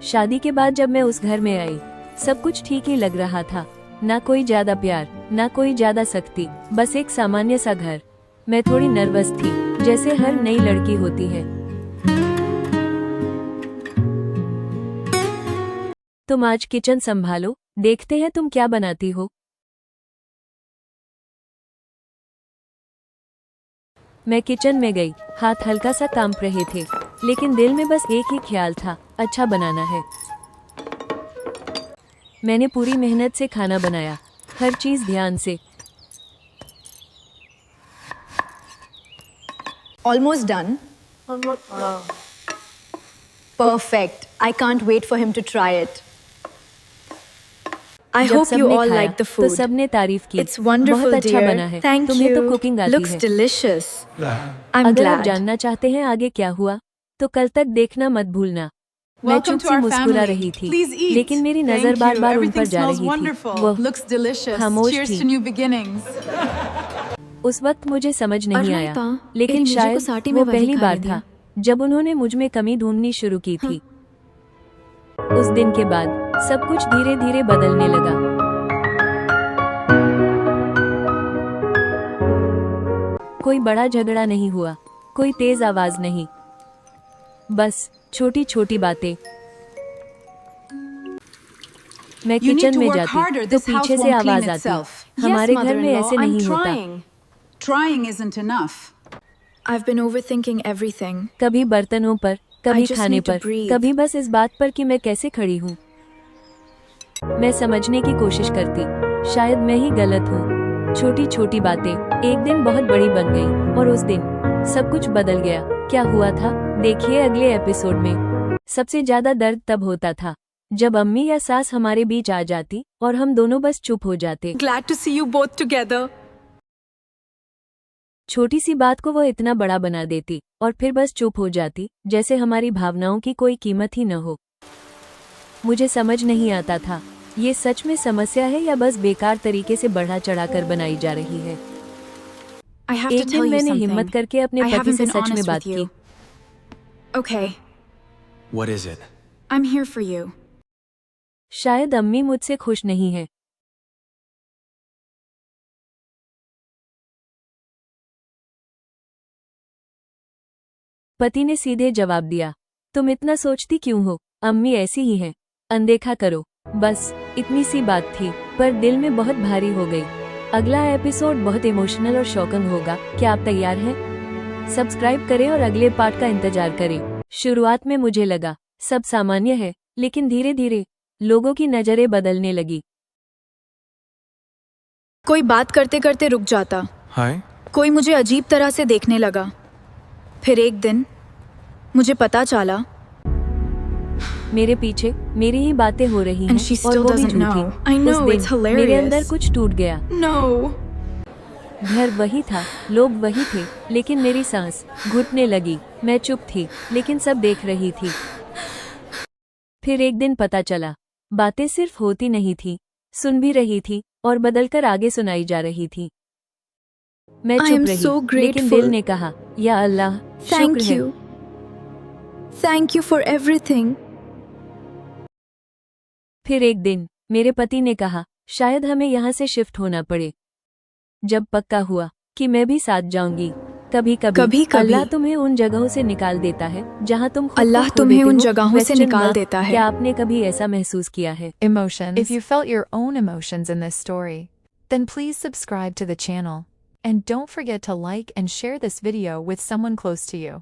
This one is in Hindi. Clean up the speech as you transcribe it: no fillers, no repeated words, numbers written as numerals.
शादी के बाद जब मैं उस घर में आई, सब कुछ ठीक ही लग रहा था। ना कोई ज्यादा प्यार, ना कोई ज्यादा सख्ती, बस एक सामान्य सा घर। मैं थोड़ी नर्वस थी, जैसे हर नई लड़की होती है। तुम आज किचन संभालो, देखते हैं तुम क्या बनाती हो। मैं किचन में गई, हाथ हल्का सा कांप रहे थे, लेकिन दिल में बस एक ही ख्याल था, अच्छा बनाना है। मैंने पूरी मेहनत से खाना बनाया, हर चीज ध्यान से। Almost done. Perfect. I can't wait for him to try it. I जब hope you सबने all खाया, like the तो food. सबने तारीफ की। It's wonderful, बहुत अच्छा dear. बना है। Thank तुम्हें you. तो कुकिंग आती Looks है। delicious. I'm अगर आप glad. जानना चाहते हैं आगे क्या हुआ, तो कल तक देखना मत भूलना। मैं Welcome चुप to सी our मुस्कुरा family. रही थी, Please eat. लेकिन मेरी नजर Thank बार you. बार उन Everything पर जा smells रही थी। wonderful. वह Looks delicious. खामोश Cheers थी। to new beginnings. उस वक्त मुझे समझ नहीं आया, लेकिन एक मुझे को शायद साटी वो में वही पहली खा बार लिया। था जब उन्होंने मुझ में कमी ढूंढनी शुरू की थी। उस दिन के बाद सब कुछ धीरे धीरे बदलने लगा। कोई बड़ा झगड़ा नहीं हुआ, कोई तेज आवाज नहीं, बस छोटी छोटी बातें। मैं You need किचन to में work जाती harder. तो This house पीछे से won't clean आवाज आती, itself. हमारे घर में ऐसे I'm नहीं होता। trying. Trying isn't enough. I've been overthinking everything. कभी बर्तनों पर, कभी I just खाने need to पर, breathe. कभी बस इस बात पर कि मैं कैसे खड़ी हूँ। मैं समझने की कोशिश करती, शायद मैं ही गलत हूँ। छोटी छोटी बातें एक दिन बहुत बड़ी बन गई, और उस दिन सब कुछ बदल गया। क्या हुआ था, देखिए अगले एपिसोड में। सबसे ज्यादा दर्द तब होता था जब अम्मी या सास हमारे बीच आ जाती और हम दोनों बस चुप हो जाते। Glad to see you both together. छोटी सी बात को वो इतना बड़ा बना देती और फिर बस चुप हो जाती, जैसे हमारी भावनाओं की कोई कीमत ही न हो। मुझे समझ नहीं आता था, ये सच में समस्या है या बस बेकार तरीके से बढ़ा चढ़ाकर बनाई जा रही है। I have to एक tell दिन you मैंने something. हिम्मत करके अपने I पति haven't से been सच में honest बात with की। you. Okay, What is it? I'm here for you. शायद अम्मी मुझसे खुश नहीं है। पति ने सीधे जवाब दिया, तुम इतना सोचती क्यों हो, अम्मी ऐसी ही हैं, अनदेखा करो। बस इतनी सी बात थी, पर दिल में बहुत भारी हो गई। अगला एपिसोड बहुत इमोशनल और शॉकिंग होगा। क्या आप तैयार हैं? सब्सक्राइब करें और अगले पार्ट का इंतजार करें। शुरुआत में मुझे लगा सब सामान्य है, लेकिन धीरे धीरे लोगों की नजरें बदलने लगी। कोई बात करते करते रुक जाता, Hi? कोई मुझे अजीब तरह से देखने लगा। फिर एक दिन मुझे पता चला मेरे पीछे मेरी ही बातें हो रही हैं And she और still वो भी doesn't झूठी। know. I know, उस दिन it's hilarious. मेरे अंदर कुछ टूट गया। No. घर वही था, लोग वही थे, लेकिन मेरी सांस घुटने लगी। मैं चुप थी, लेकिन सब देख रही थी। फिर एक दिन पता चला, बातें सिर्फ होती नहीं थी, सुन भी रही थी और बदलकर आगे सुनाई जा रही थी। मैं I चुप am रही, so लेकिन grateful. दिल ने कहा, या अल्लाह, Thank शुक्र है। you. Thank you for everything. फिर एक दिन मेरे पति ने कहा, शायद हमें यहाँ से शिफ्ट होना पड़े। जब पक्का हुआ कि मैं भी साथ जाऊंगी। कभी कभी-कभी अल्लाह तुम्हें उन जगहों से निकाल देता है जहाँ तुम खुद को अल्लाह खो तुम्हें देते उन हो। जगहों से Question निकाल mark, देता है। क्या आपने कभी ऐसा महसूस किया है? Emotions. If you felt your own emotions in this story, then please subscribe to the channel. And don't forget to like and share this video with someone close to you.